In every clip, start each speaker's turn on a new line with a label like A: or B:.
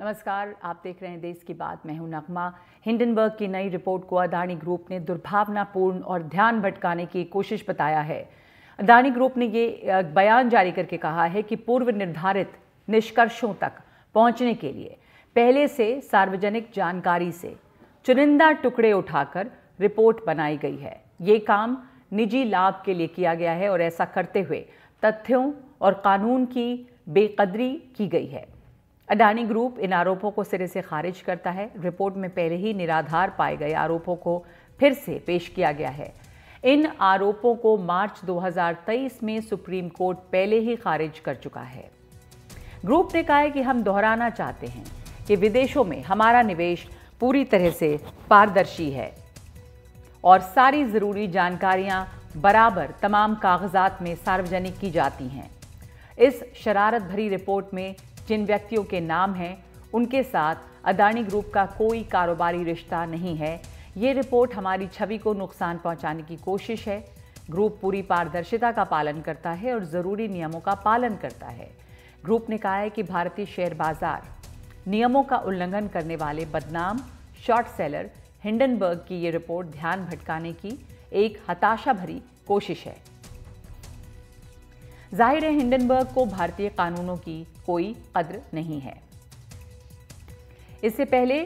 A: नमस्कार, आप देख रहे हैं देश की बात। मैं हूं नगमा। हिंडनबर्ग की नई रिपोर्ट को अदानी ग्रुप ने दुर्भावनापूर्ण और ध्यान भटकाने की कोशिश बताया है। अदानी ग्रुप ने ये बयान जारी करके कहा है कि पूर्व निर्धारित निष्कर्षों तक पहुंचने के लिए पहले से सार्वजनिक जानकारी से चुनिंदा टुकड़े उठाकर रिपोर्ट बनाई गई है। ये काम निजी लाभ के लिए किया गया है और ऐसा करते हुए तथ्यों और कानून की बेकदरी की गई है। अडानी ग्रुप इन आरोपों को सिरे से खारिज करता है। रिपोर्ट में पहले ही निराधार पाए गए आरोपों को फिर से पेश किया गया है। इन आरोपों को मार्च 2023 में सुप्रीम कोर्ट पहले ही खारिज कर चुका है। ग्रुप ने कहा है कि हम दोहराना चाहते हैं कि विदेशों में हमारा निवेश पूरी तरह से पारदर्शी है और सारी जरूरी जानकारियां बराबर तमाम कागजात में सार्वजनिक की जाती हैं। इस शरारत भरी रिपोर्ट में जिन व्यक्तियों के नाम हैं उनके साथ अदानी ग्रुप का कोई कारोबारी रिश्ता नहीं है। ये रिपोर्ट हमारी छवि को नुकसान पहुंचाने की कोशिश है। ग्रुप पूरी पारदर्शिता का पालन करता है और ज़रूरी नियमों का पालन करता है। ग्रुप ने कहा है कि भारतीय शेयर बाजार नियमों का उल्लंघन करने वाले बदनाम शॉर्ट सेलर हिंडनबर्ग की ये रिपोर्ट ध्यान भटकाने की एक हताशा भरी कोशिश है। जाहिर है हिंडनबर्ग को भारतीय कानूनों की कोई कद्र नहीं है। इससे पहले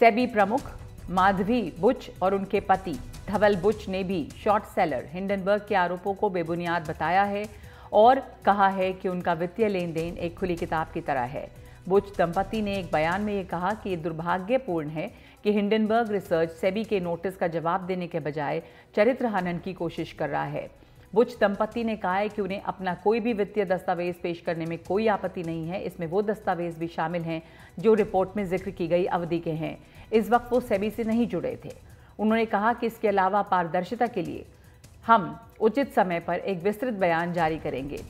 A: सेबी प्रमुख माधवी बुच और उनके पति धवल बुच ने भी शॉर्ट सेलर हिंडनबर्ग के आरोपों को बेबुनियाद बताया है और कहा है कि उनका वित्तीय लेन देन एक खुली किताब की तरह है। बुच दंपति ने एक बयान में ये कहा कि ये दुर्भाग्यपूर्ण है कि हिंडनबर्ग रिसर्च सेबी के नोटिस का जवाब देने के बजाय चरित्र हनन की कोशिश कर रहा है। बुच दंपति ने कहा है कि उन्हें अपना कोई भी वित्तीय दस्तावेज पेश करने में कोई आपत्ति नहीं है। इसमें वो दस्तावेज भी शामिल हैं जो रिपोर्ट में जिक्र की गई अवधि के हैं। इस वक्त वो सेबी से नहीं जुड़े थे। उन्होंने कहा कि इसके अलावा पारदर्शिता के लिए हम उचित समय पर एक विस्तृत बयान जारी करेंगे।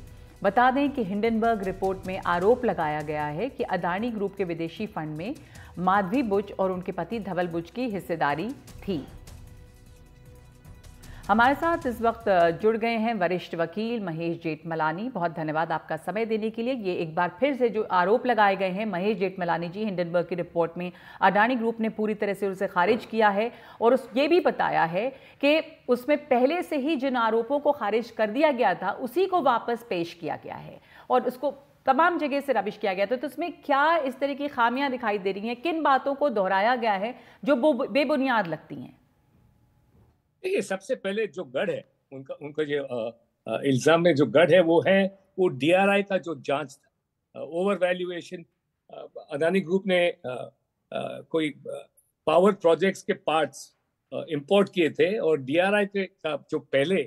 A: बता दें कि हिंडनबर्ग रिपोर्ट में आरोप लगाया गया है कि अदानी ग्रुप के विदेशी फंड में माधवी बुच और उनके पति धवल बुच की हिस्सेदारी थी। हमारे साथ इस वक्त जुड़ गए हैं वरिष्ठ वकील महेश जेठमलानी। बहुत धन्यवाद आपका समय देने के लिए। ये एक बार फिर से जो आरोप लगाए गए हैं महेश जेठमलानी जी, हिंडनबर्ग की रिपोर्ट में अडानी ग्रुप ने पूरी तरह से उसे खारिज किया है और ये भी बताया है कि उसमें पहले से ही जिन आरोपों को खारिज कर दिया गया था उसी को वापस पेश किया गया है और उसको तमाम जगह से रबिश किया गया था। तो इसमें क्या इस तरह की खामियां दिखाई दे रही हैं? किन बातों को दोहराया गया है जो बेबुनियाद लगती हैं?
B: देखिए, सबसे पहले जो गढ़ है उनका उनका जो इल्जाम में जो गढ़ है वो डीआरआई का जो जांच था, ओवर वैल्यूएशन। अदानी ग्रुप ने कोई पावर प्रोजेक्ट्स के पार्ट्स इंपोर्ट किए थे और डीआरआई के का जो पहले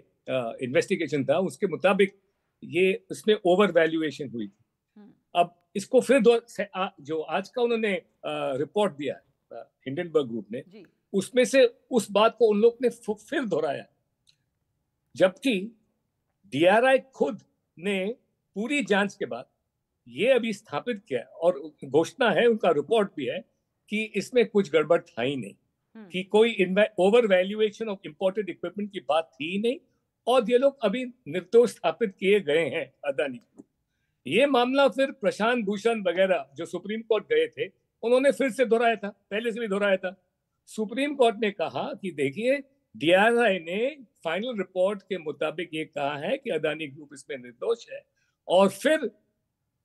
B: इन्वेस्टिगेशन था उसके मुताबिक ये उसमें ओवर वैल्यूएशन हुई थी। अब इसको फिर जो आज का उन्होंने रिपोर्ट दिया है हिंडनबर्ग ग्रुप ने, उसमें से उस बात को उन लोग ने फिर दोहराया, जबकि डीआरआई खुद ने पूरी जांच के बाद ये अभी स्थापित किया और घोषणा है, उनका रिपोर्ट भी है कि इसमें कुछ गड़बड़ था ही नहीं, कि कोई over valuation of imported equipment की बात थी ही नहीं और ये लोग अभी निर्दोष स्थापित किए गए हैं अदानी को। ये मामला फिर प्रशांत भूषण वगैरह जो सुप्रीम कोर्ट गए थे उन्होंने फिर से दोहराया था, पहले से भी दोहराया था। सुप्रीम कोर्ट ने कहा कि देखिए, डीआरआई ने फाइनल रिपोर्ट के मुताबिक ये कहा है कि अदानी ग्रुप इसमें निर्दोष है और फिर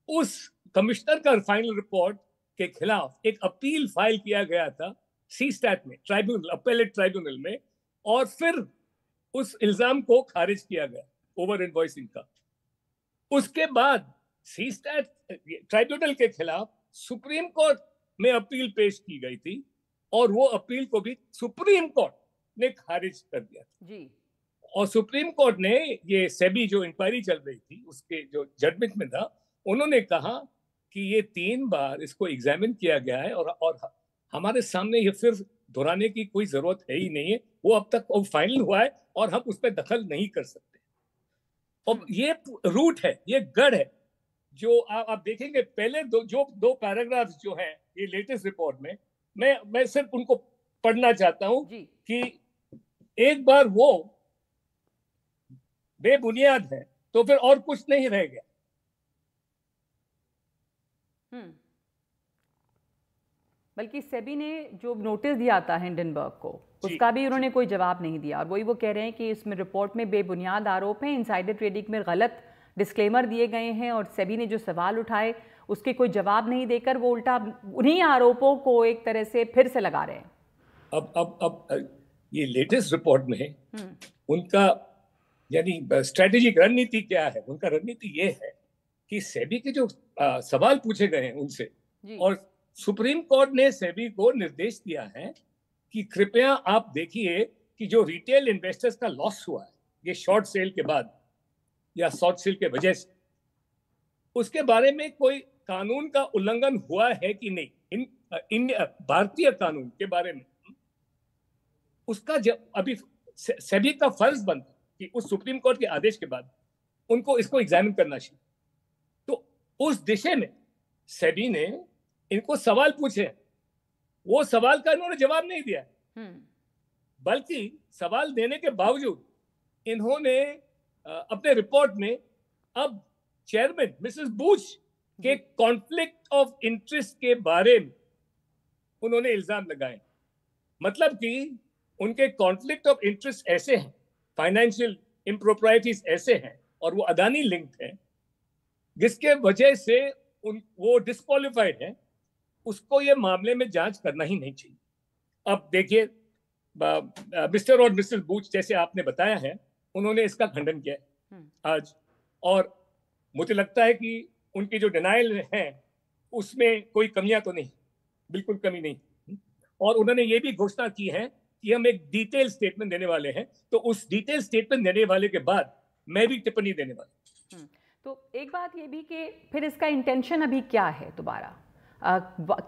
B: उस कमिश्नर का फाइनल रिपोर्ट के खिलाफ एक अपील फाइल किया गया था सी स्टैट में, ट्राइब्यूनल, अपेलेट ट्राइब्यूनल में, और फिर उस इल्जाम को खारिज किया गया ओवर इनवॉइसिंग का। उसके बाद सी स्टैट ट्राइब्यूनल के खिलाफ सुप्रीम कोर्ट में अपील पेश की गई थी और वो अपील को भी सुप्रीम कोर्ट ने खारिज कर दिया
A: जी।
B: और सुप्रीम कोर्ट ने ये सेबी जो इंक्वायरी चल रही थी उसके जो जजमेंट में था, उन्होंने कहा कि ये 3 बार इसको एग्जामिन किया गया है और हमारे सामने ये फिर दोहराने की कोई जरूरत है ही नहीं है, वो अब तक वो फाइनल हुआ है और हम उसमें दखल नहीं कर सकते। और ये रूट है, ये गढ़ है जो आप देखेंगे पहले दो पैराग्राफ जो हैं ये लेटेस्ट रिपोर्ट में, मैं सिर्फ उनको पढ़ना चाहता हूं कि एक बार वो बेबुनियाद है तो फिर और कुछ नहीं रह गया।
A: बल्कि सेबी ने जो नोटिस दिया था हिंडनबर्ग को, उसका भी उन्होंने कोई जवाब नहीं दिया, और वही वो कह रहे हैं कि इसमें रिपोर्ट में बेबुनियाद आरोप हैं, इनसाइडर ट्रेडिंग में गलत डिस्क्लेमर दिए गए हैं, और सेबी ने जो सवाल उठाए उसके कोई जवाब नहीं देकर वो उल्टा उन्हीं आरोपों को एक तरह से फिर से लगा रहे हैं।
B: अब ये लेटेस्ट रिपोर्ट में उनका यानी स्ट्रेटेजिक रणनीति क्या है? उनका रणनीति ये है कि सेबी के जो सवाल पूछे गए हैं उनसे, और सुप्रीम कोर्ट ने सेबी को निर्देश दिया है कि कृपया आप देखिए कि जो रिटेल इन्वेस्टर्स का लॉस हुआ है ये शॉर्ट सेल के बाद या शॉर्ट सेल के वजह से, उसके बारे में कोई कानून का उल्लंघन हुआ है कि नहीं, इन भारतीय कानून के बारे में। उसका जब अभी सेबी का फर्ज बनता कि उस सुप्रीम कोर्ट के आदेश के बाद उनको इसको एग्जामिन करना चाहिए। तो उस दिशा में सेबी ने इनको सवाल पूछे, वो सवाल का इन्होंने जवाब नहीं दिया, बल्कि सवाल देने के बावजूद इन्होंने अपने रिपोर्ट में अब चेयरमैन मिसेस बूच के कॉन्फ्लिक्ट ऑफ इंटरेस्ट के बारे में उन्होंने इल्जाम लगाए। मतलब कि उनके कॉन्फ्लिक्ट ऑफ इंटरेस्ट ऐसे हैं, फाइनेंशियल इम्प्रोप्राइटीज ऐसे हैं, और वो अदानी लिंक्ड हैं, जिसके वजह से वो डिस्क्वालिफाइड है, उसको ये मामले में जांच करना ही नहीं चाहिए। अब देखिए मिस्टर और मिसेस बूच जैसे आपने बताया है, उन्होंने इसका खंडन किया आज, और मुझे लगता है कि उनकी जो डिनायल है उसमें कोई कमियां तो नहीं, बिल्कुल कमी नहीं। और उन्होंने ये भी घोषणा की है कि हम एक डिटेल स्टेटमेंट देने वाले हैं, तो उस डिटेल स्टेटमेंट देने वाले के बाद मैं भी टिप्पणी देने वाला।
A: तो एक बात ये भी कि फिर इसका इंटेंशन अभी क्या है, दोबारा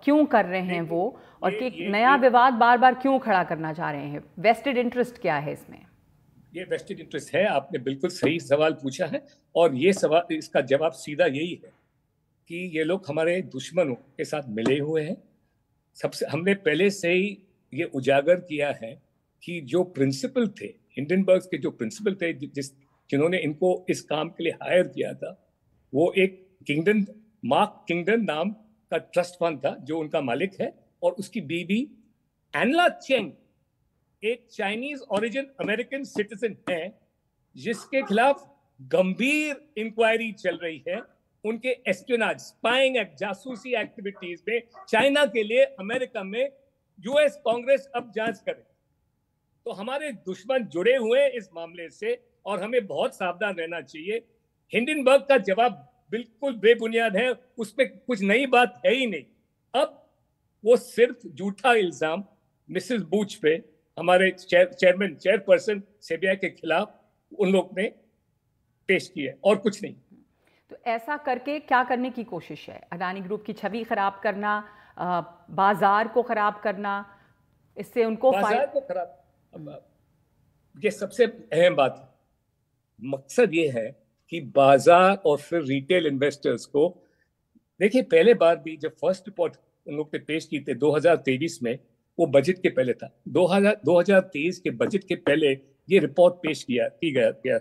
A: क्यों कर रहे हैं वो, और कि नया विवाद बार बार क्यों खड़ा करना चाह रहे हैं? वेस्टेड इंटरेस्ट क्या है इसमें?
B: ये वेस्टेड इंटरेस्ट है, आपने बिल्कुल सही सवाल पूछा है, और ये सवाल, इसका जवाब सीधा यही है कि ये लोग हमारे दुश्मनों के साथ मिले हुए हैं। सबसे हमने पहले से ही ये उजागर किया है कि जो प्रिंसिपल थे, हिंडनबर्ग के जो प्रिंसिपल थे, जिन्होंने इनको इस काम के लिए हायर किया था, वो एक किंगडन, मार्क किंगडन नाम का ट्रस्ट फंड था जो उनका मालिक है, और उसकी बीवी एनला चेंग एक चाइनीज ओरिजिन अमेरिकन सिटीजन है, जिसके खिलाफ गंभीर इंक्वायरी चल रही है। उनके एस्पियोनाज, स्पाइंग एक्ट, जासूसी एक्टिविटीज में चाइना के लिए अमेरिका में यूएस कांग्रेस अब जांच करे। तो हमारे दुश्मन जुड़े हुए इस मामले से, और हमें बहुत सावधान रहना चाहिए। हिंडनबर्ग का जवाब बिल्कुल बेबुनियाद है, उसमें कुछ नई बात है ही नहीं। अब वो सिर्फ झूठा इल्जाम मिसेस बूच पे, हमारे चेयरपर्सन सेबिया के खिलाफ उन लोग ने पेश किया, और कुछ नहीं।
A: तो ऐसा करके क्या करने की कोशिश है? अडानी ग्रुप की छवि खराब करना, बाजार को खराब करना, इससे उनको
B: बाजार को खराब, ये सबसे अहम बात है। मकसद ये है कि बाजार और फिर रिटेल इन्वेस्टर्स को, देखिए पहले बार भी जब फर्स्ट रिपोर्ट उन लोग ने पेश की थी 2023 में, वो बजट के पहले था। 2023 के बजट के पहले ये रिपोर्ट पेश की गया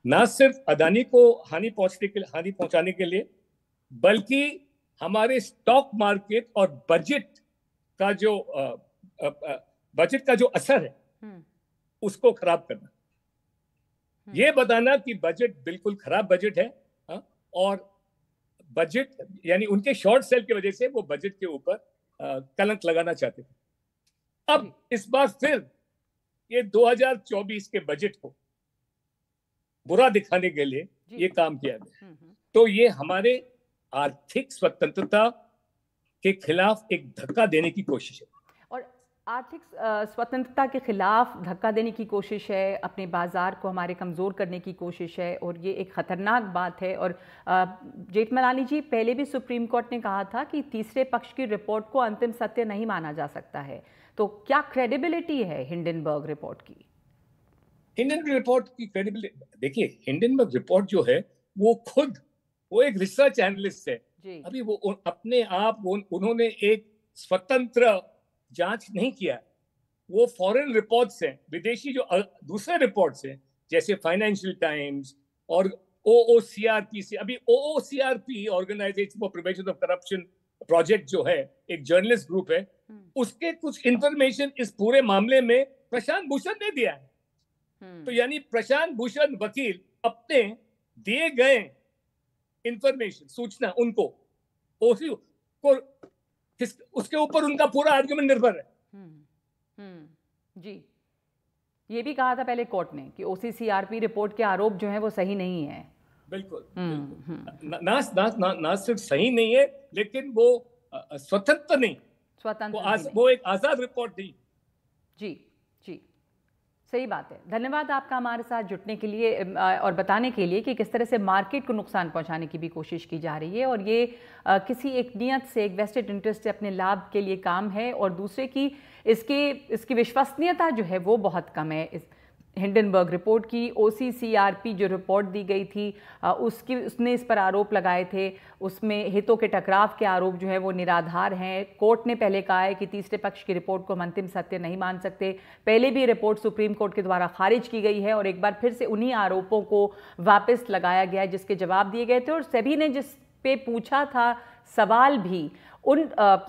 B: ना सिर्फ अदानी को हानि पहुंचाने के लिए, बल्कि हमारे स्टॉक मार्केट और बजट का जो असर है उसको खराब करना, ये बताना कि बजट बिल्कुल खराब बजट है, और बजट यानी उनके शॉर्ट सेल की वजह से वो बजट के ऊपर कलंक लगाना चाहते थे। अब इस बार फिर ये 2024 के बजट को बुरा दिखाने के लिए ये काम किया गया। तो ये हमारे आर्थिक स्वतंत्रता के खिलाफ एक धक्का देने की कोशिश है,
A: और आर्थिक स्वतंत्रता के खिलाफ धक्का देने की कोशिश है, अपने बाजार को हमारे कमज़ोर करने की कोशिश है, और ये एक ख़तरनाक बात है। और जेठमलानी जी, पहले भी सुप्रीम कोर्ट ने कहा था कि तीसरे पक्ष की रिपोर्ट को अंतिम सत्य नहीं माना जा सकता है। तो क्या क्रेडिबिलिटी है हिंडनबर्ग रिपोर्ट की?
B: हिंडनबर्ग रिपोर्ट की क्रेडिबिलिटी, देखिए हिंडनबर्ग रिपोर्ट जो है वो एक रिसर्च एनालिस्ट है। अभी वो अपने आप उन्होंने एक स्वतंत्र जांच नहीं किया। वो फॉरेन रिपोर्ट्स हैं, विदेशी जो दूसरे रिपोर्ट्स हैं, जैसे फाइनेंशियल टाइम्स और OOCRP से, अभी OOCRP organisation for prevention of corruption project जो है, एक जर्नलिस्ट ग्रुप है, उसके कुछ इंफॉर्मेशन इस पूरे मामले में प्रशांत भूषण ने दिया है। तो यानी प्रशांत भूषण वकील अपने दिए गए इंफॉर्मेशन, सूचना, उनको ओसी को उसके ऊपर उनका पूरा आर्गुमेंट निर्भर है।
A: जी, ये भी कहा था पहले कोर्ट ने कि ओसीसीआरपी रिपोर्ट के आरोप जो हैं वो सही नहीं है।
B: बिल्कुल, ना सिर्फ सही नहीं है, लेकिन वो स्वतंत्र नहीं, वो एक आजाद रिपोर्ट थी।
A: जी जी, सही बात है। धन्यवाद आपका हमारे साथ जुटने के लिए और बताने के लिए कि किस तरह से मार्केट को नुकसान पहुंचाने की भी कोशिश की जा रही है, और ये किसी एक नियत से, एक वेस्टेड इंटरेस्ट से अपने लाभ के लिए काम है, और दूसरे की इसकी विश्वसनीयता जो है वो बहुत कम है। इस हिंडनबर्ग रिपोर्ट की ओसीसीआरपी जो रिपोर्ट दी गई थी उसने इस पर आरोप लगाए थे, उसमें हितों के टकराव के आरोप जो है वो निराधार हैं। कोर्ट ने पहले कहा है कि तीसरे पक्ष की रिपोर्ट को हम अंतिम सत्य नहीं मान सकते। पहले भी रिपोर्ट सुप्रीम कोर्ट के द्वारा खारिज की गई है और एक बार फिर से उन्हीं आरोपों को वापस लगाया गया है जिसके जवाब दिए गए थे, और सेबी ने जिस पे पूछा था सवाल भी उन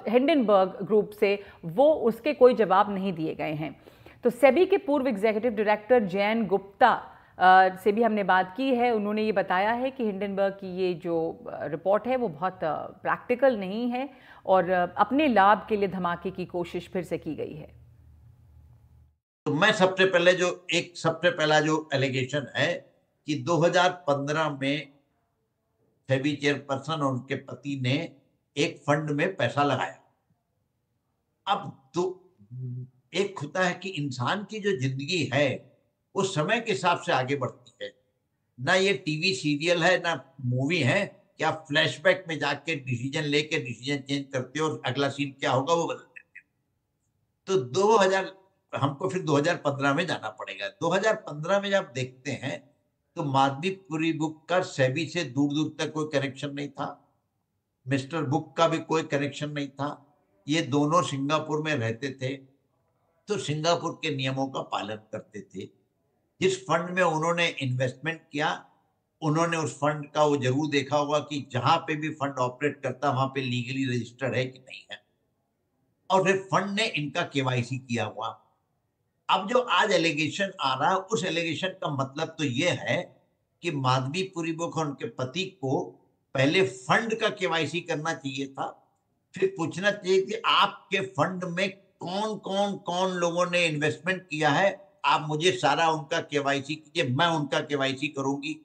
A: हिंडनबर्ग ग्रुप से, वो उसके कोई जवाब नहीं दिए गए हैं। तो सेबी के पूर्व एग्जीक्यूटिव डायरेक्टर जैन गुप्ता से भी हमने बात की है। उन्होंने ये बताया है कि हिंडनबर्ग की ये जो रिपोर्ट है वो बहुत प्रैक्टिकल नहीं है और अपने लाभ के लिए धमाके की कोशिश फिर से की गई है।
C: तो मैं सबसे पहला जो एलिगेशन है कि 2015 में सेबी चेयरपर्सन और उनके पति ने एक फंड में पैसा लगाया। अब तो एक होता है कि इंसान की जो जिंदगी है वो समय के हिसाब से आगे बढ़ती है, ना ये टीवी सीरियल है ना मूवी है कि आप फ्लैशबैक में जाके डिसीजन लेके डिसीजन चेंज करते हो और अगला सीन क्या होगा वो बदल देते हो। तो हमको फिर 2015 में जाना पड़ेगा। 2015 में जब देखते हैं तो माधवीपुरी बुक का सेबी से दूर दूर तक कोई कनेक्शन नहीं था, मिस्टर बुक का भी कोई कनेक्शन नहीं था। ये दोनों सिंगापुर में रहते थे, तो सिंगापुर के नियमों का पालन करते थे। जिस फंड में उन्होंने इन्वेस्टमेंट किया, उन्होंने उस फंड का वो जरूर देखा होगा कि जहां पे भी फंड ऑपरेट करता वहां पे लीगली रजिस्टर्ड है कि नहीं है, और फिर फंड ने इनका केवाईसी किया हुआ। अब जो आज एलिगेशन आ रहा है, उस एलिगेशन का मतलब तो ये है कि माधवीपुरी बुक और उनके पति को पहले फंड का केवाईसी करना चाहिए था, फिर पूछना चाहिए कि आपके फंड में कौन लोगों ने इन्वेस्टमेंट किया है, आप मुझे सारा उनका केवाईसी कीजिए, मैं उनका केवाईसी करूंगी।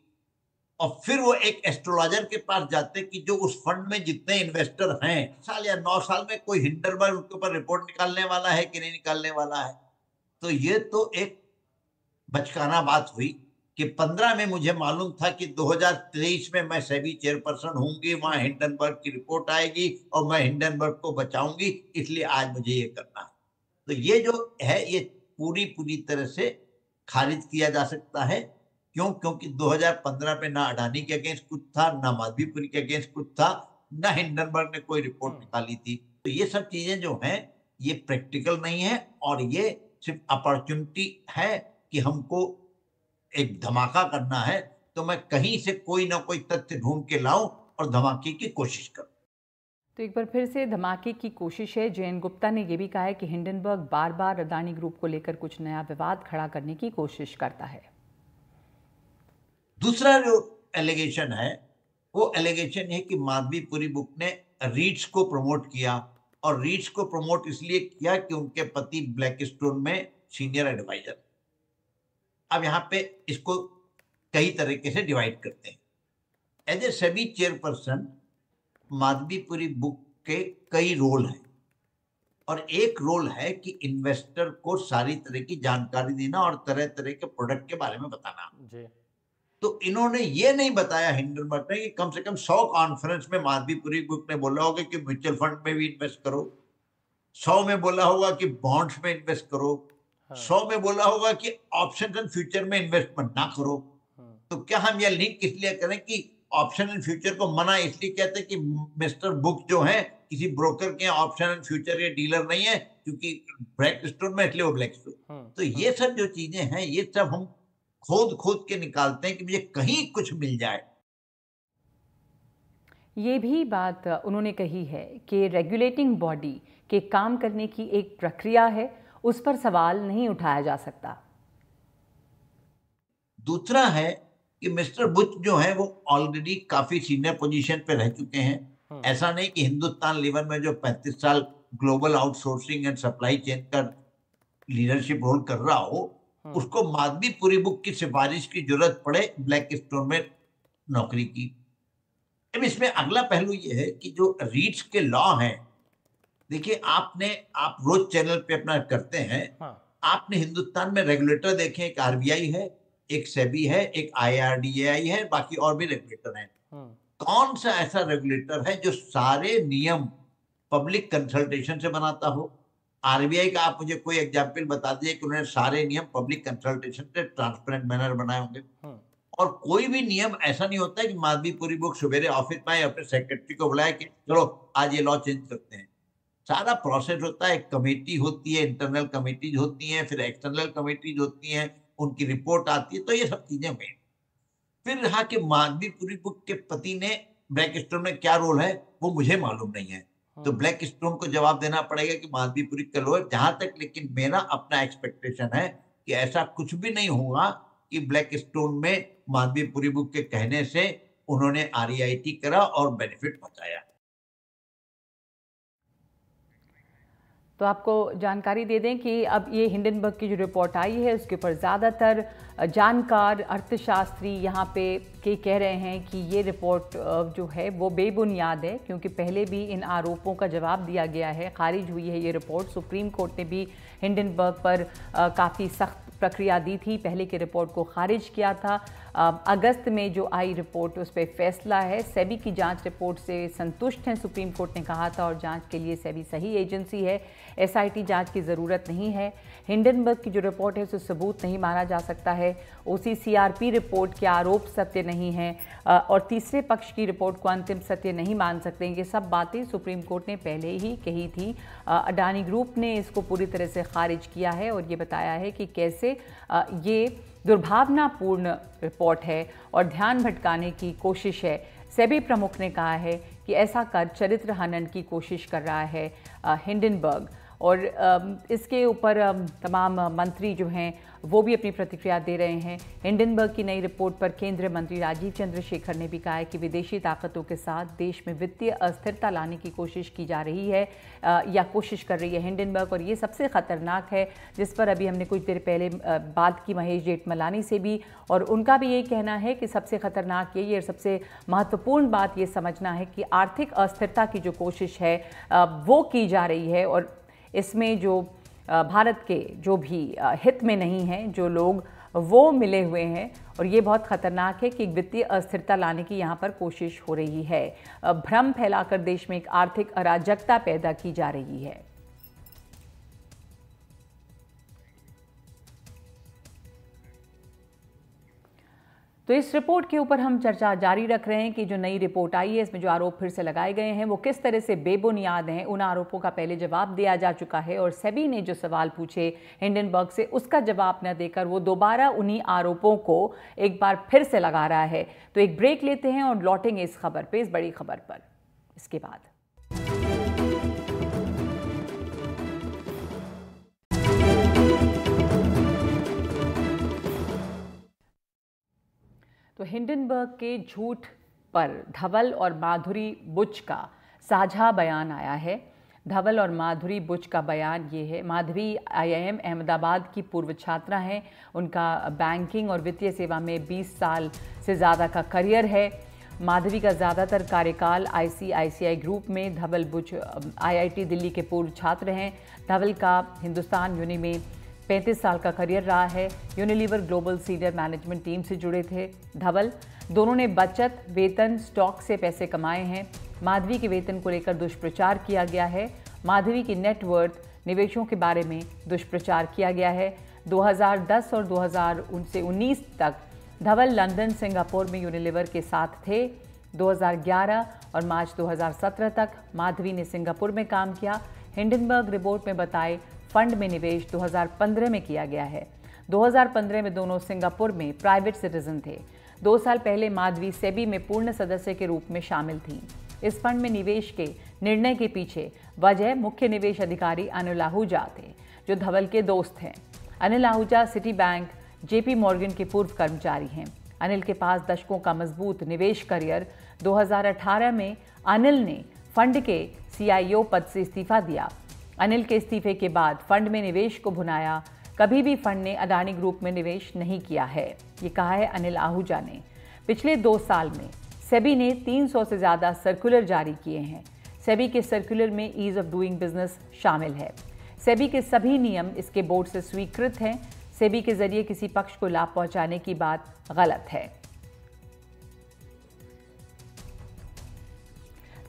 C: और फिर वो एक एस्ट्रोलॉजर के पास जाते कि जो उस फंड में जितने इन्वेस्टर हैं, साल या 9 साल में कोई हिंडनबर्ग उनके ऊपर रिपोर्ट निकालने वाला है कि नहीं निकालने वाला है। तो ये तो एक बचकाना बात हुई कि 15 में मुझे मालूम था कि 2023 में मैं सेबी चेयरपर्सन होंगी, वहां हिंडनबर्ग की रिपोर्ट आएगी और मैं हिंडनबर्ग को बचाऊंगी, इसलिए आज मुझे ये करना है। तो ये जो है ये पूरी तरह से खारिज किया जा सकता है। क्योंकि 2015 में ना अडानी के अगेंस्ट कुछ था, ना माधवीपुरी के अगेंस्ट कुछ था, ना हिंडनबर्ग ने कोई रिपोर्ट निकाली थी। तो ये सब चीजें जो हैं ये प्रैक्टिकल नहीं है, और ये सिर्फ अपॉर्चुनिटी है कि हमको एक धमाका करना है, तो मैं कहीं से कोई ना कोई तथ्य ढूंढ के लाऊं और धमाके की कोशिश करूं।
A: तो एक बार फिर से धमाके की कोशिश है। जैन गुप्ता ने यह भी कहा है कि हिंडनबर्ग बार बार अडानी ग्रुप को लेकर कुछ नया विवाद खड़ा करने की कोशिश करता है।
C: दूसरा जो एलिगेशन है वो एलिगेशन है कि माधवीपुरी बुक ने रीट्स को प्रमोट किया, और रीट्स को प्रमोट इसलिए किया कि उनके पति ब्लैकस्टोन में सीनियर एडवाइजर। अब यहाँ पे इसको कई तरीके से डिवाइड करते हैं। As a SEBI chairperson Madhabi Puri book के कई रोल हैं, और एक रोल है कि इन्वेस्टर को सारी तरह की जानकारी देना और तरह तरह के प्रोडक्ट के बारे में बताना जी। तो इन्होंने ये नहीं बताया हिंडनबर्ग ने कि कम से कम 100 कॉन्फ्रेंस में माधवीपुरी बुक ने बोला होगा कि म्यूचुअल फंड में भी इन्वेस्ट करो, 100 में बोला होगा कि बॉन्ड्स में इन्वेस्ट करो, 100 में बोला होगा कि ऑप्शन एंड फ्यूचर में इन्वेस्टमेंट ना करो। तो क्या हम यह लिंक इसलिए करें कि ऑप्शन एंड फ्यूचर को मना इसलिए कहते हैं कि मिस्टर बुक जो है किसी ब्रोकर के ऑप्शन एंड फ्यूचर के डीलर नहीं है, क्योंकि ब्लैकस्टोन में इसलिए वो ब्लैकस्टोन। तो ये सब जो चीजें हैं ये सब हम खोद के निकालते हैं कि मुझे कहीं कुछ मिल जाए।
A: ये भी बात उन्होंने कही है कि रेगुलेटिंग बॉडी के काम करने की एक प्रक्रिया है, उस पर सवाल नहीं उठाया जा सकता।
C: दूसरा है कि मिस्टर बुच जो है वो ऑलरेडी काफी सीनियर पोजीशन पे रह चुके हैं। ऐसा नहीं कि हिंदुस्तान लीवर में जो 35 साल global outsourcing and supply chain का लीडरशिप रोल कर रहा हो, उसको माधवीपुरी बुक की सिफारिश की जरूरत पड़े ब्लैक स्टोन में नौकरी की। अब इसमें अगला पहलू ये है कि जो रीट्स के लॉ हैं, देखिए आप रोज चैनल पे अपना करते हैं, आपने हिंदुस्तान में रेगुलेटर देखे, एक आरबीआई है, एक सेबी है, एक आईआरडीएआई है, बाकी और भी रेगुलेटर हैं। कौन सा ऐसा रेगुलेटर है जो सारे नियम पब्लिक कंसल्टेशन से बनाता हो? आरबीआई का आप मुझे कोई एग्जाम्पल बता दीजिए कि उन्होंने सारे नियम पब्लिक कंसल्टेशन से ट्रांसपेरेंट मैनर बनाए होंगे। और कोई भी नियम ऐसा नहीं होता है कि माधवीपुरी बुक सवेरे ऑफिस में आए, अपने सेक्रेटरी को बुलाए कि चलो आज ये लॉ चेंज करते हैं। सारा प्रोसेस होता है, एक कमेटी होती है, इंटरनल कमेटीज होती हैं, फिर एक्सटर्नल कमेटीज होती हैं, उनकी रिपोर्ट आती है, तो ये सब चीजें हुई। फिर रहा कि माधवीपुरी बुक के पति ने ब्लैक स्टोन में क्या रोल है वो मुझे मालूम नहीं है, तो ब्लैक स्टोन को जवाब देना पड़ेगा कि माधवीपुरी का रोल। जहां तक लेकिन मेरा अपना एक्सपेक्टेशन है कि ऐसा कुछ भी नहीं होगा कि ब्लैक स्टोन में माधवीपुरी बुक के कहने से उन्होंने आरईआईटी करा और बेनिफिट पहुंचाया।
A: तो आपको जानकारी दे दें कि अब ये हिंडनबर्ग की जो रिपोर्ट आई है उसके ऊपर ज़्यादातर जानकार अर्थशास्त्री यहाँ पे के कह रहे हैं कि ये रिपोर्ट जो है वो बेबुनियाद है, क्योंकि पहले भी इन आरोपों का जवाब दिया गया है, खारिज हुई है ये रिपोर्ट। सुप्रीम कोर्ट ने भी हिंडनबर्ग पर काफ़ी सख्त प्रक्रिया दी थी, पहले की रिपोर्ट को खारिज किया था। अगस्त में जो आई रिपोर्ट उस पर फैसला है। सेबी की जांच रिपोर्ट से संतुष्ट हैं, सुप्रीम कोर्ट ने कहा था, और जांच के लिए सेबी सही एजेंसी है, एसआईटी जांच की ज़रूरत नहीं है। हिंडनबर्ग की जो रिपोर्ट है उसे सबूत नहीं माना जा सकता है। ओसीसीआरपी रिपोर्ट के आरोप सत्य नहीं है और तीसरे पक्ष की रिपोर्ट को अंतिम सत्य नहीं मान सकते। ये सब बातें सुप्रीम कोर्ट ने पहले ही कही थी। अडानी ग्रुप ने इसको पूरी तरह से खारिज किया है और ये बताया है कि कैसे ये दुर्भावनापूर्ण रिपोर्ट है और ध्यान भटकाने की कोशिश है। सेबी प्रमुख ने कहा है कि ऐसा कर चरित्र हनन की कोशिश कर रहा है हिंडनबर्ग, और इसके ऊपर तमाम मंत्री जो हैं वो भी अपनी प्रतिक्रिया दे रहे हैं। हिंडनबर्ग की नई रिपोर्ट पर केंद्रीय मंत्री राजीव चंद्रशेखर ने भी कहा है कि विदेशी ताकतों के साथ देश में वित्तीय अस्थिरता लाने की कोशिश की जा रही है या कोशिश कर रही है हिंडनबर्ग, और ये सबसे ख़तरनाक है, जिस पर अभी हमने कुछ देर पहले बात की महेश जेठमलानी से भी, और उनका भी यही कहना है कि सबसे ख़तरनाक यही है। सबसे महत्वपूर्ण बात ये समझना है कि आर्थिक अस्थिरता की जो कोशिश है वो की जा रही है, और इसमें जो भारत के जो भी हित में नहीं हैं जो लोग, वो मिले हुए हैं, और ये बहुत ख़तरनाक है कि वित्तीय अस्थिरता लाने की यहाँ पर कोशिश हो रही है। भ्रम फैलाकर देश में एक आर्थिक अराजकता पैदा की जा रही है। तो इस रिपोर्ट के ऊपर हम चर्चा जारी रख रहे हैं कि जो नई रिपोर्ट आई है इसमें जो आरोप फिर से लगाए गए हैं वो किस तरह से बेबुनियाद हैं। उन आरोपों का पहले जवाब दिया जा चुका है, और सेबी ने जो सवाल पूछे हिंडनबर्ग से उसका जवाब न देकर वो दोबारा उन्हीं आरोपों को एक बार फिर से लगा रहा है। तो एक ब्रेक लेते हैं और लौटेंगे इस खबर पर, इस बड़ी खबर पर इसके बाद। तो हिंडनबर्ग के झूठ पर धवल और माधुरी बुच का साझा बयान आया है। धवल और माधुरी बुच का बयान ये है। माधवी आईआईएम अहमदाबाद की पूर्व छात्रा हैं। उनका बैंकिंग और वित्तीय सेवा में 20 साल से ज़्यादा का करियर है। माधवी का ज़्यादातर कार्यकाल आईसीआईसीआई ग्रुप में। धवल बुच आईआईटी दिल्ली के पूर्व छात्र हैं। धवल का हिंदुस्तान यूनि में 35 साल का करियर रहा है। Unilever global senior management team से जुड़े थे धवल। दोनों ने बचत, वेतन, स्टॉक से पैसे कमाए हैं। माधवी के वेतन को लेकर दुष्प्रचार किया गया है। माधवी की नेटवर्थ, निवेशों के बारे में दुष्प्रचार किया गया है। 2010 और 2019 तक धवल लंदन, सिंगापुर में यूनिलीवर के साथ थे। 2011 और मार्च 2017 तक माधवी ने सिंगापुर में काम किया। हिंडनबर्ग रिपोर्ट में बताए फंड में निवेश 2015 में किया गया है। 2015 में दोनों सिंगापुर में प्राइवेट सिटीजन थे। 2 साल पहले माधवी सेबी में पूर्ण सदस्य के रूप में शामिल थीं। इस फंड में निवेश के निर्णय के पीछे वजह मुख्य निवेश अधिकारी अनिल आहूजा थे, जो धवल के दोस्त हैं। Anil Ahuja city bank, JP Morgan के पूर्व कर्मचारी हैं। अनिल के पास दशकों का मजबूत निवेश करियर। 2018 में अनिल ने फंड के CIO पद से इस्तीफा दिया। अनिल के इस्तीफे के बाद फंड में निवेश को भुनाया। कभी भी फंड ने अडानी ग्रुप में निवेश नहीं किया है, ये कहा है अनिल आहूजा ने। पिछले 2 साल में सेबी ने 300 से ज़्यादा सर्कुलर जारी किए हैं। सेबी के सर्कुलर में ईज ऑफ डूइंग बिजनेस शामिल है। सेबी के सभी नियम इसके बोर्ड से स्वीकृत हैं। सेबी के जरिए किसी पक्ष को लाभ पहुंचाने की बात गलत है।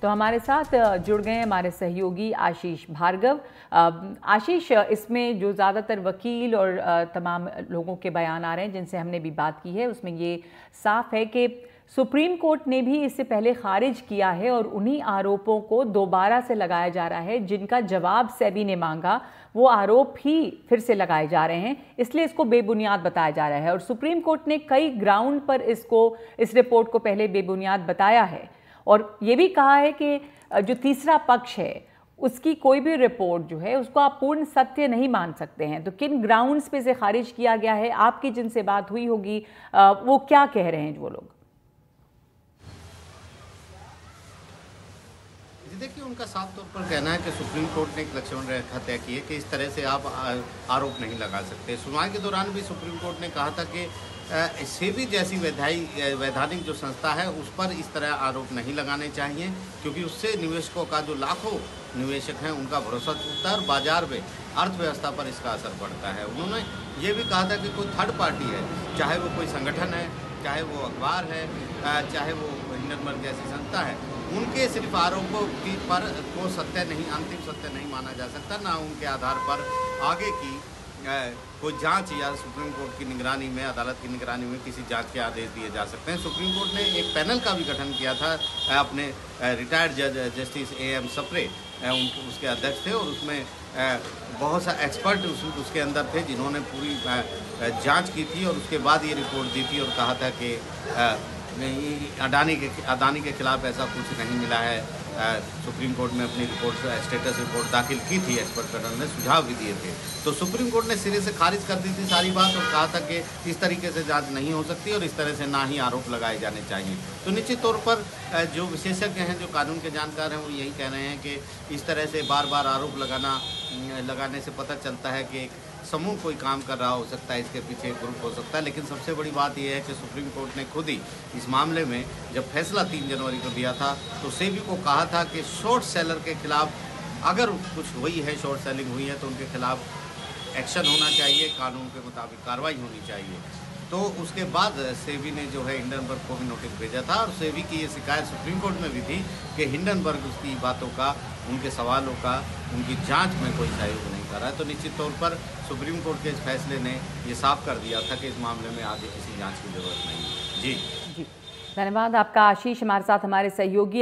A: तो हमारे साथ जुड़ गए हमारे सहयोगी आशीष भार्गव। आशीष, इसमें जो ज़्यादातर वकील और तमाम लोगों के बयान आ रहे हैं जिनसे हमने भी बात की है, उसमें ये साफ है कि सुप्रीम कोर्ट ने भी इससे पहले खारिज किया है और उन्हीं आरोपों को दोबारा से लगाया जा रहा है जिनका जवाब सेबी ने मांगा। वो आरोप ही फिर से लगाए जा रहे हैं, इसलिए इसको बेबुनियाद बताया जा रहा है। और सुप्रीम कोर्ट ने कई ग्राउंड पर इस रिपोर्ट को पहले बेबुनियाद बताया है और ये भी कहा है कि जो तीसरा पक्ष है उसकी कोई भी रिपोर्ट जो है उसको आप पूर्ण सत्य नहीं मान सकते हैं। तो किन ग्राउंड्स पे से खारिज किया गया है? आपकी जिनसे बात हुई होगी वो क्या कह रहे हैं वो लोग?
D: देखिए, उनका साफ तौर पर कहना है कि सुप्रीम कोर्ट ने एक लक्ष्मण रेखा तय की है कि इस तरह से आप आरोप नहीं लगा सकते। सुनवाई के दौरान भी सुप्रीम कोर्ट ने कहा था कि सेबी जैसी वैधानिक जो संस्था है उस पर इस तरह आरोप नहीं लगाने चाहिए, क्योंकि उससे निवेशकों का जो लाखों निवेशक हैं उनका भरोसा टूटता है और बाजार में अर्थव्यवस्था पर इसका असर पड़ता है। उन्होंने ये भी कहा था कि कोई थर्ड पार्टी है, चाहे वो कोई संगठन है, चाहे वो अखबार है, चाहे वो हिंडनबर्ग जैसी संस्था है, उनके सिर्फ आरोपों की पर को सत्य नहीं, अंतिम सत्य नहीं माना जा सकता, ना उनके आधार पर आगे की कोई जांच या सुप्रीम कोर्ट की निगरानी में, अदालत की निगरानी में किसी जांच के आदेश दिए जा सकते हैं। सुप्रीम कोर्ट ने एक पैनल का भी गठन किया था, अपने रिटायर्ड जज जस्टिस AM सप्रे उसके अध्यक्ष थे और उसमें बहुत सा एक्सपर्ट उसके अंदर थे जिन्होंने पूरी जांच की थी और उसके बाद ये रिपोर्ट दी थी और कहा था कि अडानी के खिलाफ ऐसा कुछ नहीं मिला है। सुप्रीम कोर्ट में अपनी रिपोर्ट, स्टेटस रिपोर्ट दाखिल की थी, एक्सपर्ट पैनल ने सुझाव भी दिए थे। तो सुप्रीम कोर्ट ने सिरे से खारिज कर दी थी सारी बात और कहा था कि इस तरीके से जांच नहीं हो सकती और इस तरह से ना ही आरोप लगाए जाने चाहिए। तो निश्चित तौर पर जो विशेषज्ञ हैं, जो कानून के जानकार हैं, वो यही कह रहे हैं कि इस तरह से बार बार आरोप लगाने से पता चलता है कि एक समूह कोई काम कर रहा हो सकता है, इसके पीछे एक ग्रुप हो सकता है। लेकिन सबसे बड़ी बात यह है कि सुप्रीम कोर्ट ने खुद ही इस मामले में जब फैसला 3 जनवरी को दिया था तो सेबी को कहा था कि शॉर्ट सेलर के खिलाफ अगर कुछ हुई है, शॉर्ट सेलिंग हुई है, तो उनके खिलाफ एक्शन होना चाहिए, कानून के मुताबिक कार्रवाई होनी चाहिए। तो उसके बाद सेबी ने जो है हिंडनबर्ग को भी नोटिस भेजा था और सेबी की ये शिकायत सुप्रीम कोर्ट में भी थी कि हिंडनबर्ग उसकी बातों का, उनके सवालों का, उनकी जांच में कोई सहयोग नहीं कर रहा है। तो निश्चित तौर पर सुप्रीम कोर्ट के इस फैसले ने ये साफ कर दिया था कि इस मामले में आगे किसी जांच की जरूरत नहीं है। जी
A: धन्यवाद आपका आशीष। हमारे साथ हमारे सहयोगी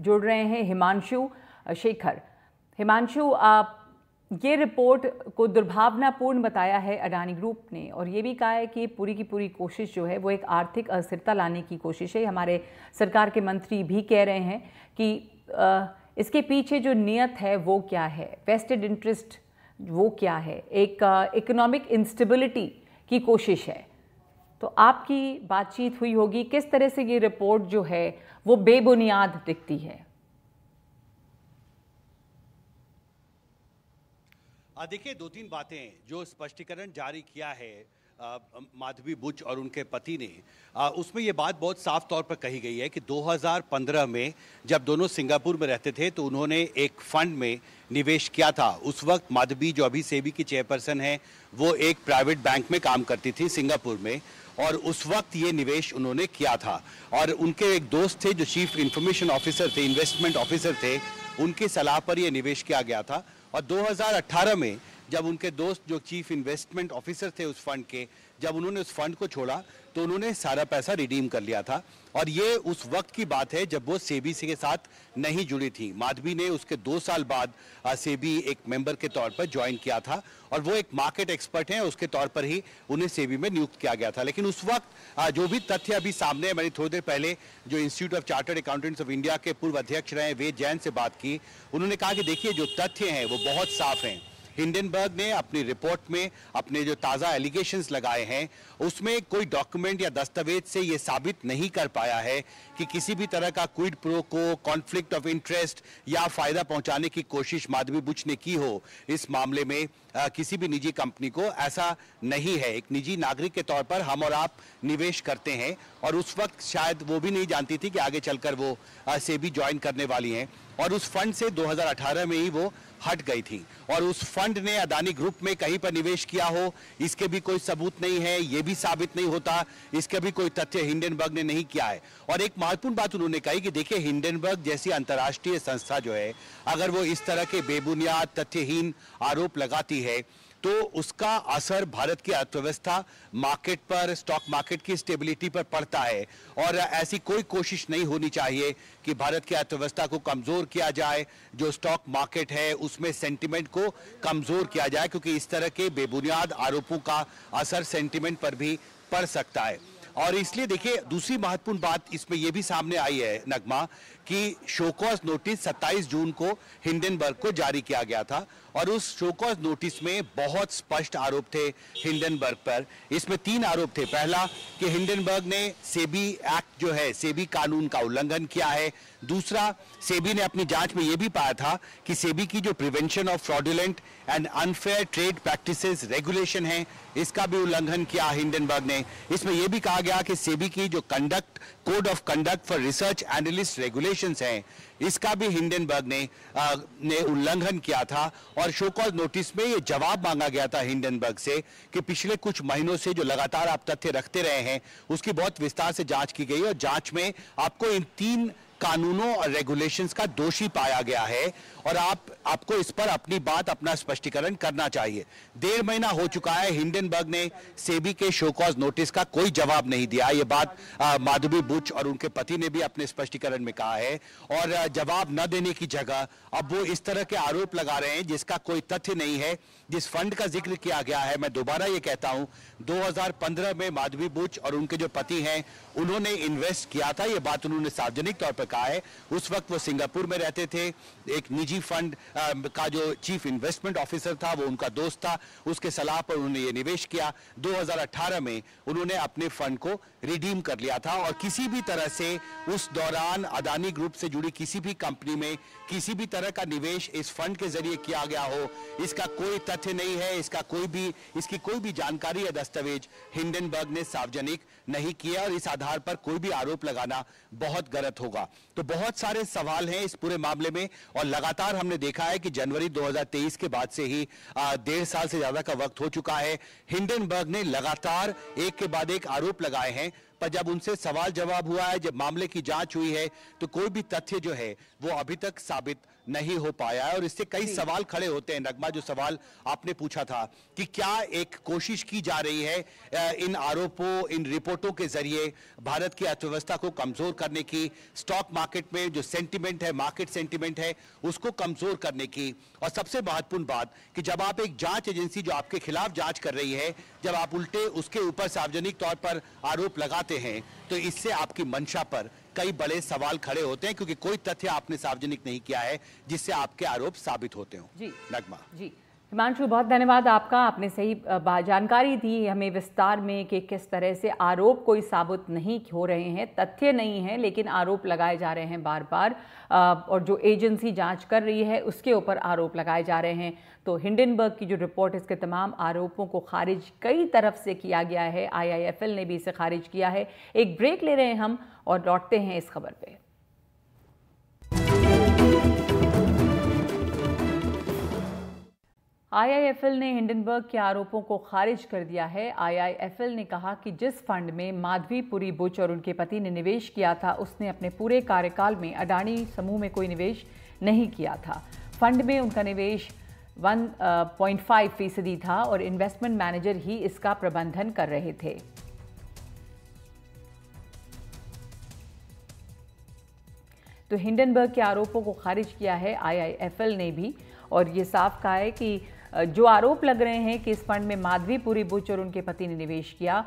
A: जुड़ रहे हैं हिमांशु शेखर। हिमांशु, ये रिपोर्ट को दुर्भावनापूर्ण बताया है अडानी ग्रुप ने और ये भी कहा है कि पूरी की पूरी कोशिश जो है वो एक आर्थिक अस्थिरता लाने की कोशिश है। हमारे सरकार के मंत्री भी कह रहे हैं कि इसके पीछे जो नियत है वो क्या है, वेस्टेड इंटरेस्ट वो क्या है, एक इकोनॉमिक इंस्टेबिलिटी की कोशिश है। तो आपकी बातचीत हुई होगी, किस तरह से ये रिपोर्ट जो है वो बेबुनियाद दिखती है?
E: देखिए, 2-3 बातें जो स्पष्टीकरण जारी किया है माधवी बुच और उनके पति ने, उसमें ये बात बहुत साफ तौर पर कही गई है कि 2015 में जब दोनों सिंगापुर में रहते थे तो उन्होंने एक फंड में निवेश किया था। उस वक्त माधवी, जो अभी सेबी की चेयरपर्सन है, वो एक प्राइवेट बैंक में काम करती थी सिंगापुर में और उस वक्त ये निवेश उन्होंने किया था। और उनके एक दोस्त थे जो चीफ इंफॉर्मेशन ऑफिसर थे, इन्वेस्टमेंट ऑफिसर थे, उनकी सलाह पर यह निवेश किया गया था। और 2018 में जब उनके दोस्त जो चीफ इन्वेस्टमेंट ऑफिसर थे उस फंड के, जब उन्होंने उस फंड को छोड़ा तो उन्होंने सारा पैसा रिडीम कर लिया था। और ये उस वक्त की बात है जब वो सेबी के साथ नहीं जुड़ी थी। माधवी ने उसके 2 साल बाद सेबी एक मेंबर के तौर पर ज्वाइन किया था और वो एक मार्केट एक्सपर्ट हैं, उसके तौर पर ही उन्हें सेबी में नियुक्त किया गया था। लेकिन उस वक्त जो भी तथ्य अभी सामने है, मैंने थोड़ी देर पहले जो institute of chartered accountants of India के पूर्व अध्यक्ष रहे वेद जैन से बात की, उन्होंने कहा कि देखिए जो तथ्य हैं वो बहुत साफ हैं। हिंडनबर्ग ने अपनी रिपोर्ट में अपने जो ताज़ा एलिगेशंस लगाए हैं उसमें कोई डॉक्यूमेंट या दस्तावेज से ये साबित नहीं कर पाया है कि किसी भी तरह का क्विड प्रो को, कॉन्फ्लिक्ट ऑफ इंटरेस्ट या फायदा पहुंचाने की कोशिश माधवी बुच ने की हो इस मामले में किसी भी निजी कंपनी को। ऐसा नहीं है। एक निजी नागरिक के तौर पर हम और आप निवेश करते हैं और उस वक्त शायद वो भी नहीं जानती थी कि आगे चलकर वो सेबी ज्वाइन करने वाली हैं और उस फंड से 2018 में ही वो हट गई थी और उस फंड ने अदानी ग्रुप में कहीं पर निवेश किया हो इसके भी कोई सबूत नहीं है, ये भी साबित नहीं होता, इसके भी कोई तथ्य हिंडनबर्ग ने नहीं किया है। और एक महत्वपूर्ण बात उन्होंने कही कि देखिए हिंडनबर्ग जैसी अंतर्राष्ट्रीय संस्था जो है अगर वो इस तरह के बेबुनियाद तथ्यहीन आरोप लगाती है तो उसका असर भारत की अर्थव्यवस्था, मार्केट पर, स्टॉक मार्केट की स्टेबिलिटी पर पड़ता है और ऐसी कोई कोशिश नहीं होनी चाहिए कि भारत की अर्थव्यवस्था को कमजोर किया जाए, जो स्टॉक मार्केट है उसमें सेंटिमेंट को कमजोर किया जाए, क्योंकि इस तरह के बेबुनियाद आरोपों का असर सेंटिमेंट पर भी पड़ सकता है। और इसलिए देखिए दूसरी महत्वपूर्ण बात इसमें यह भी सामने आई है नगमा कि शोकॉज नोटिस 27 जून को हिंडनबर्ग को जारी किया गया था और उस शोकॉज नोटिस में बहुत स्पष्ट आरोप थे हिंडनबर्ग पर। इसमें 3 आरोप थे। पहला कि हिंडनबर्ग ने सेबी एक्ट जो है, सेबी कानून का उल्लंघन किया है। दूसरा, सेबी ने अपनी जांच में यह भी पाया था कि सेबी की जो prevention of fraudulent and unfair trade practices regulation है इसका भी उल्लंघन किया हिंडनबर्ग ने। इसमें यह भी कहा गया कि सेबी की जो code of conduct for research analyst regulations हैं इसका भी हिंडनबर्ग ने उल्लंघन किया था। और शोकॉज नोटिस में ये जवाब मांगा गया था हिंडनबर्ग से कि पिछले कुछ महीनों से जो लगातार आप तथ्य रखते रहे हैं उसकी बहुत विस्तार से जांच की गई और जांच में आपको इन 3 कानूनों और रेगुलेशंस का दोषी पाया गया है और आपको इस पर अपनी बात, अपना स्पष्टीकरण करना चाहिए। 1.5 महीना हो चुका है, हिंडनबर्ग ने सेबी के शोकॉज नोटिस का कोई जवाब नहीं दिया। ये बात माधवी बुच और उनके पति ने भी अपने स्पष्टीकरण में कहा है और जवाब न देने की जगह अब वो इस तरह के आरोप लगा रहे हैं जिसका कोई तथ्य नहीं है। जिस फंड का जिक्र किया गया है, मैं दोबारा ये कहता हूं, 2015 में माधवी बुच और उनके जो पति हैं उन्होंने इन्वेस्ट किया था। ये बात उन्होंने सार्वजनिक तौर पर कहा है। उस वक्त वो सिंगापुर में रहते थे। एक निजी फंड का जो चीफ इन्वेस्टमेंट ऑफिसर था वो उनका दोस्त था, उसके सलाह पर उन्होंने ये निवेश किया। 2018 में उन्होंने अपने फंड को रिडीम कर लिया था और किसी भी तरह से उस दौरान अदानी ग्रुप से जुड़ी किसी भी कंपनी में किसी भी तरह का निवेश इस फंड के जरिए किया गया हो इसका कोई तथ्य नहीं है। इसकी कोई भी जानकारी या दस्तावेज हिंडनबर्ग ने सार्वजनिक नहीं किया और इस आधार पर कोई भी आरोप लगाना बहुत गलत होगा। तो बहुत सारे सवाल हैं इस पूरे मामले में और लगातार हमने देखा है कि जनवरी 2023 के बाद से ही 1.5 साल से ज्यादा का वक्त हो चुका है। हिंडनबर्ग ने लगातार एक के बाद एक आरोप लगाए हैं, पर जब उनसे सवाल जवाब हुआ है, जब मामले की जांच हुई है तो कोई भी तथ्य जो है वो अभी तक साबित नहीं हो पाया है। और इससे कई सवाल खड़े होते हैं नगमा, जो सवाल आपने पूछा था कि क्या एक कोशिश की जा रही है इन आरोपों, इन रिपोर्टों के जरिए भारत की अर्थव्यवस्था को कमजोर करने की, स्टॉक मार्केट में जो सेंटिमेंट है, मार्केट सेंटिमेंट है, उसको कमजोर करने की। और सबसे महत्वपूर्ण बात कि जब आप एक जांच एजेंसी जो आपके खिलाफ जांच कर रही है, जब आप उल्टे उसके ऊपर सार्वजनिक तौर पर आरोप लगाते हैं तो इससे आपकी मंशा पर कई बड़े सवाल खड़े होते हैं, क्योंकि कोई तथ्य आपने सार्वजनिक नहीं किया है जिससे आपके आरोप साबित होते हो।
A: जी
E: नगमा
A: जी, हिमांशु बहुत धन्यवाद आपका। आपने सही जानकारी दी हमें विस्तार में कि किस तरह से आरोप कोई साबित नहीं हो रहे हैं, तथ्य नहीं है लेकिन आरोप लगाए जा रहे हैं बार बार, और जो एजेंसी जांच कर रही है उसके ऊपर आरोप लगाए जा रहे हैं। तो हिंडनबर्ग की जो रिपोर्ट, इसके तमाम आरोपों को खारिज कई तरफ से किया गया है। IIFL ने भी इसे खारिज किया है। एक ब्रेक ले रहे हैं हम और लौटते हैं इस खबर पे। IIFL ने हिंडनबर्ग के आरोपों को खारिज कर दिया है। IIFL ने कहा कि जिस फंड में माधवी पुरी बुच और उनके पति ने निवेश किया था उसने अपने पूरे कार्यकाल में अडानी समूह में कोई निवेश नहीं किया था। फंड में उनका निवेश 1.5% था और इन्वेस्टमेंट मैनेजर ही इसका प्रबंधन कर रहे थे। तो हिंडनबर्ग के आरोपों को खारिज किया है IIFL ने भी, और ये साफ कहा है कि जो आरोप लग रहे हैं कि इस फंड में माधवीपुरी बुच और उनके पति ने निवेश किया,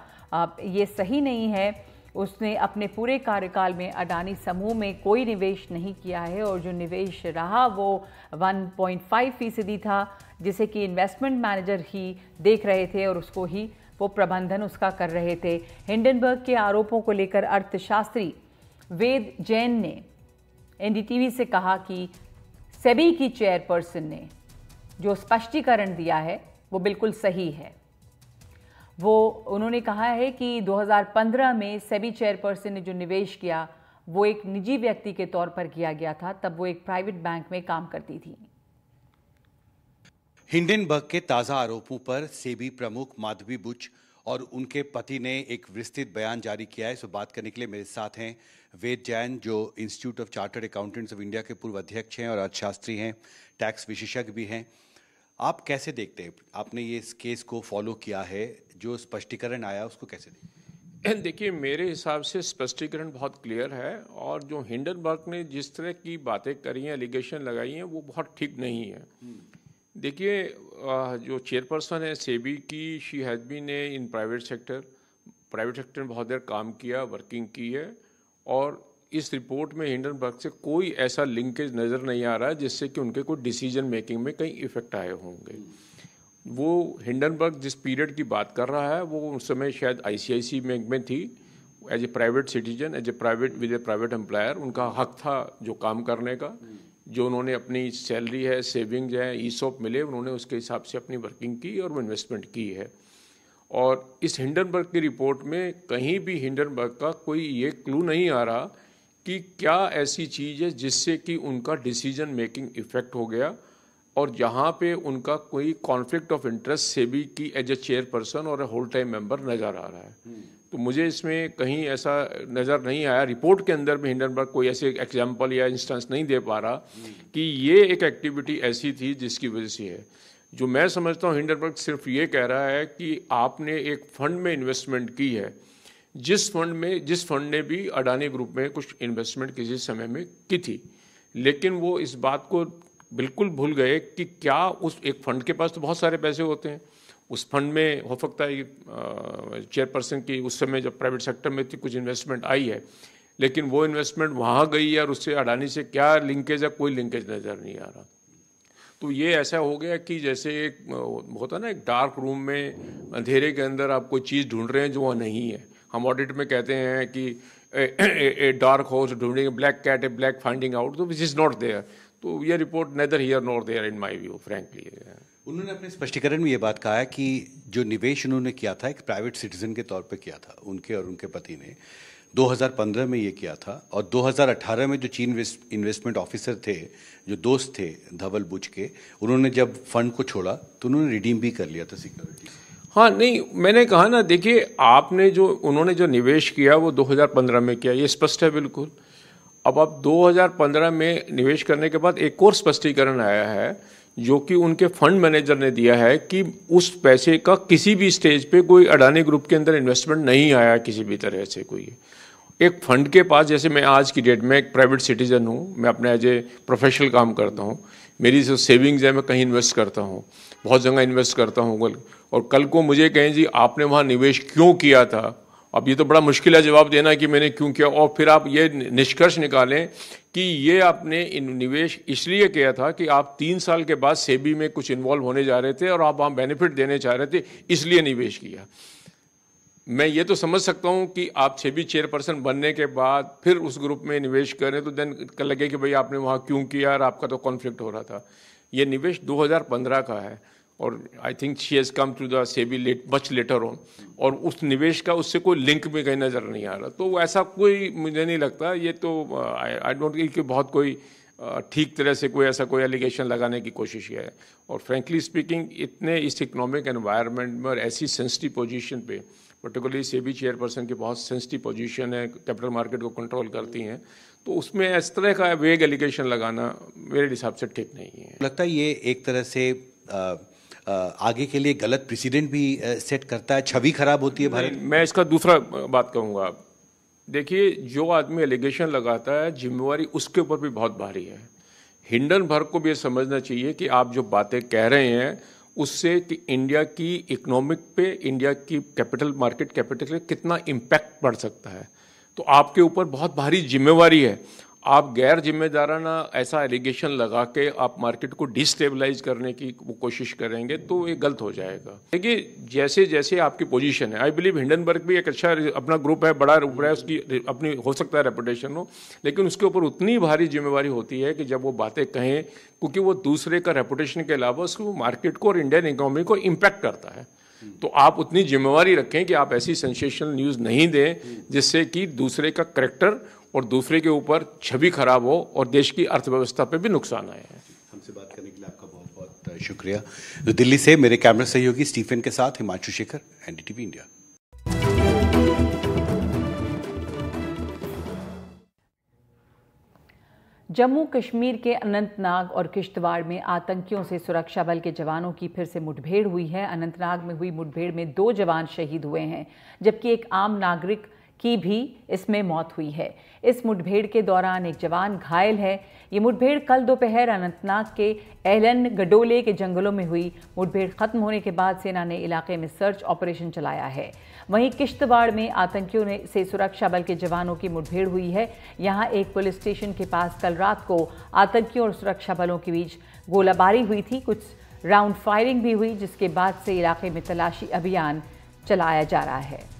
A: ये सही नहीं है। उसने अपने पूरे कार्यकाल में अडानी समूह में कोई निवेश नहीं किया है और जो निवेश रहा वो 1.5% था, जिसे कि इन्वेस्टमेंट मैनेजर ही देख रहे थे और उसको ही वो प्रबंधन उसका कर रहे थे। हिंडनबर्ग के आरोपों को लेकर अर्थशास्त्री वेद जैन ने NDTV से कहा कि सेबी की चेयरपर्सन ने जो स्पष्टीकरण दिया है वो बिल्कुल सही है। उन्होंने कहा है कि 2015 में सेबी चेयरपर्सन ने जो निवेश किया वो एक निजी व्यक्ति के तौर पर किया गया था, तब वो एक प्राइवेट बैंक में काम करती थी।
E: हिंडनबर्ग के ताजा आरोपों पर सेबी प्रमुख माधवी बुच और उनके पति ने एक विस्तृत बयान जारी किया है। इस बात करने के लिए मेरे साथ हैं वेद जैन, जो institute of chartered accountants of India के पूर्व अध्यक्ष हैं और अर्थशास्त्री हैं, टैक्स विशेषज्ञ भी हैं। आप कैसे देखते हैं, आपने ये इस केस को फॉलो किया है, जो स्पष्टीकरण आया उसको कैसे देखते?
F: देखिए, मेरे हिसाब से स्पष्टीकरण बहुत क्लियर है और जो हिंडनबर्ग ने जिस तरह की बातें करी हैं, एलिगेशन लगाई हैं, वो बहुत ठीक नहीं है। देखिए, जो चेयरपर्सन है सेबी की, she has been in private sector में बहुत देर काम किया, वर्किंग की है, और इस रिपोर्ट में हिंडनबर्ग से कोई ऐसा लिंकेज नज़र नहीं आ रहा है जिससे कि उनके कोई डिसीजन मेकिंग में कहीं इफेक्ट आए होंगे। वो हिंडनबर्ग जिस पीरियड की बात कर रहा है वो उस समय शायद ICICI बैंक में थी, as a private citizen, with a private employer. उनका हक था जो काम करने का, जो उन्होंने अपनी सैलरी है, सेविंग्स है, ESOP मिले, उन्होंने उसके हिसाब से अपनी वर्किंग की और वो इन्वेस्टमेंट की है। और इस हिंडनबर्ग की रिपोर्ट में कहीं भी हिंडनबर्ग का कोई ये क्लू नहीं आ रहा कि क्या ऐसी चीज़ है जिससे कि उनका डिसीजन मेकिंग इफेक्ट हो गया, और जहाँ पे उनका कोई कॉन्फ्लिक्ट ऑफ इंटरेस्ट सेबी की एज ए चेयरपर्सन और ए होल टाइम मेंबर नज़र आ रहा है। तो मुझे इसमें कहीं ऐसा नज़र नहीं आया, रिपोर्ट के अंदर भी हिंडनबर्ग कोई ऐसे एग्जाम्पल या इंस्टेंस नहीं दे पा रहा कि ये एक एक्टिविटी ऐसी थी जिसकी वजह से है। जो मैं समझता हूँ, हिंडनबर्ग सिर्फ ये कह रहा है कि आपने एक फंड में इन्वेस्टमेंट की है, जिस फंड ने भी अडानी ग्रुप में कुछ इन्वेस्टमेंट किसी समय में की थी, लेकिन वो इस बात को बिल्कुल भूल गए कि क्या उस एक फंड के पास तो बहुत सारे पैसे होते हैं, उस फंड में हो सकता है चेयरपर्सन की उस समय जब प्राइवेट सेक्टर में थी कुछ इन्वेस्टमेंट आई है, लेकिन वो इन्वेस्टमेंट वहाँ गई है और उससे अडानी से क्या लिंकेज है, कोई लिंकेज नज़र नहीं आ रहा। तो ये ऐसा हो गया कि जैसे एक होता ना, एक डार्क रूम में अंधेरे के अंदर आप कोई चीज़ ढूंढ रहे हैं जो वहाँ नहीं है। हम ऑडिट में कहते हैं कि ए डार्क हॉर्स ढूंढेंगे, black cat a black finding out, तो विच इज़ नॉट देयर। तो ये report neither here nor there in my view frankly.
E: उन्होंने अपने स्पष्टीकरण में ये बात कहा है कि जो निवेश उन्होंने किया था एक प्राइवेट सिटीजन के तौर पे किया था, उनके और उनके पति ने 2015 में ये किया था, और 2018 में जो चीफ इन्वेस्टमेंट ऑफिसर थे, जो दोस्त थे धवल बुच के, उन्होंने जब फंड को छोड़ा तो उन्होंने रिडीम भी कर लिया था सिक्योरिटी।
F: हाँ, नहीं, मैंने कहा ना, देखिए, उन्होंने जो निवेश किया वो 2015 में किया, ये स्पष्ट है बिल्कुल। अब 2015 में निवेश करने के बाद एक और स्पष्टीकरण आया है जो कि उनके फंड मैनेजर ने दिया है कि उस पैसे का किसी भी स्टेज पे कोई अडानी ग्रुप के अंदर इन्वेस्टमेंट नहीं आया किसी भी तरह से। कोई एक फंड के पास, जैसे मैं आज की डेट में एक प्राइवेट सिटीजन हूँ, मैं अपने एज ए प्रोफेशनल काम करता हूँ, मेरी जो सेविंग्स है मैं कहीं इन्वेस्ट करता हूँ, बहुत जगह इन्वेस्ट करता हूँ, और कल को मुझे कहें जी आपने वहाँ निवेश क्यों किया था, अब ये तो बड़ा मुश्किल है जवाब देना कि मैंने क्यों किया, और फिर आप ये निष्कर्ष निकालें कि ये आपने निवेश इसलिए किया था कि आप 3 साल के बाद सेबी में कुछ इन्वॉल्व होने जा रहे थे और आप वहाँ बेनिफिट देने चाह रहे थे, इसलिए निवेश किया। मैं ये तो समझ सकता हूँ कि आप सेबी चेयरपर्सन बनने के बाद फिर उस ग्रुप में निवेश करें तो देन लगे कि भाई आपने वहाँ क्यों किया और आपका तो कॉन्फ्लिक्ट हो रहा था। ये निवेश 2015 का है और I think she has come to the SEBI much later on, और उस निवेश का उससे कोई लिंक भी कहीं नज़र नहीं आ रहा। तो ऐसा कोई मुझे नहीं लगता, ये तो आई डोंट थिंक कि बहुत कोई ठीक तरह से कोई ऐसा कोई एलिगेशन लगाने की कोशिश किया है। और फ्रेंकली स्पीकिंग इतने इस इकोनॉमिक एनवायरनमेंट में और ऐसी सेंसिटिव पोजीशन पे, पर्टिकुलरली सेबी चेयरपर्सन की बहुत सेंसिटिव पोजीशन है, कैपिटल मार्केट को कंट्रोल करती हैं, तो उसमें इस तरह का वेग एलिगेशन लगाना मेरे हिसाब से ठीक नहीं है।
E: लगता है ये एक तरह से आगे के लिए गलत प्रेसिडेंट भी सेट करता है, छवि खराब होती है भारत?
F: मैं इसका दूसरा बात कहूँगा। देखिए, जो आदमी एलिगेशन लगाता है जिम्मेवारी उसके ऊपर भी बहुत भारी है। हिंडनबर्ग को भी ये समझना चाहिए कि आप जो बातें कह रहे हैं उससे कि इंडिया की इकोनॉमिक पे, इंडिया की कैपिटल मार्केट कैपिटल पे कितना इम्पैक्ट पड़ सकता है। तो आपके ऊपर बहुत भारी जिम्मेवारी है। आप गैर जिम्मेदाराना ऐसा एलिगेशन लगा के आप मार्केट को डिस्टेबलाइज करने की कोशिश करेंगे तो ये गलत हो जाएगा। देखिए, जैसे जैसे आपकी पोजीशन है, आई बिलीव हिंडनबर्ग भी एक अच्छा अपना ग्रुप है, बड़ा ग्रुप है, उसकी अपनी हो सकता है रेपुटेशन हो, लेकिन उसके ऊपर उतनी भारी जिम्मेवारी होती है कि जब वो बातें कहें, क्योंकि वो दूसरे का रेपुटेशन के अलावा उसको मार्केट को और इंडियन इकोनॉमी को इम्पैक्ट करता है। तो आप उतनी जिम्मेवारी रखें कि आप ऐसी सेंसेशनल न्यूज़ नहीं दें जिससे कि दूसरे का करेक्टर और दूसरे के ऊपर छवि खराब हो और देश की अर्थव्यवस्था पे भी नुकसान आए।
E: हमसे बात करने के लिए आपका बहुत बहुत शुक्रिया। तो दिल्ली से मेरे कैमरा सहयोगी स्टीफन के साथ हिमांशु शेखर, एनडीटीवी इंडिया।
A: जम्मू कश्मीर के अनंतनाग और किश्तवाड़ में आतंकियों से सुरक्षा बल के जवानों की फिर से मुठभेड़ हुई है। अनंतनाग में हुई मुठभेड़ में 2 जवान शहीद हुए हैं, जबकि एक आम नागरिक की भी इसमें मौत हुई है। इस मुठभेड़ के दौरान एक जवान घायल है। ये मुठभेड़ कल दोपहर अनंतनाग के एलन गडोले के जंगलों में हुई। मुठभेड़ खत्म होने के बाद सेना ने इलाके में सर्च ऑपरेशन चलाया है। वहीं किश्तवाड़ में आतंकियों से सुरक्षा बल के जवानों की मुठभेड़ हुई है। यहां एक पुलिस स्टेशन के पास कल रात को आतंकियों और सुरक्षा बलों के बीच गोलाबारी हुई थी। कुछ राउंड फायरिंग भी हुई, जिसके बाद से इलाके में तलाशी अभियान चलाया जा रहा है।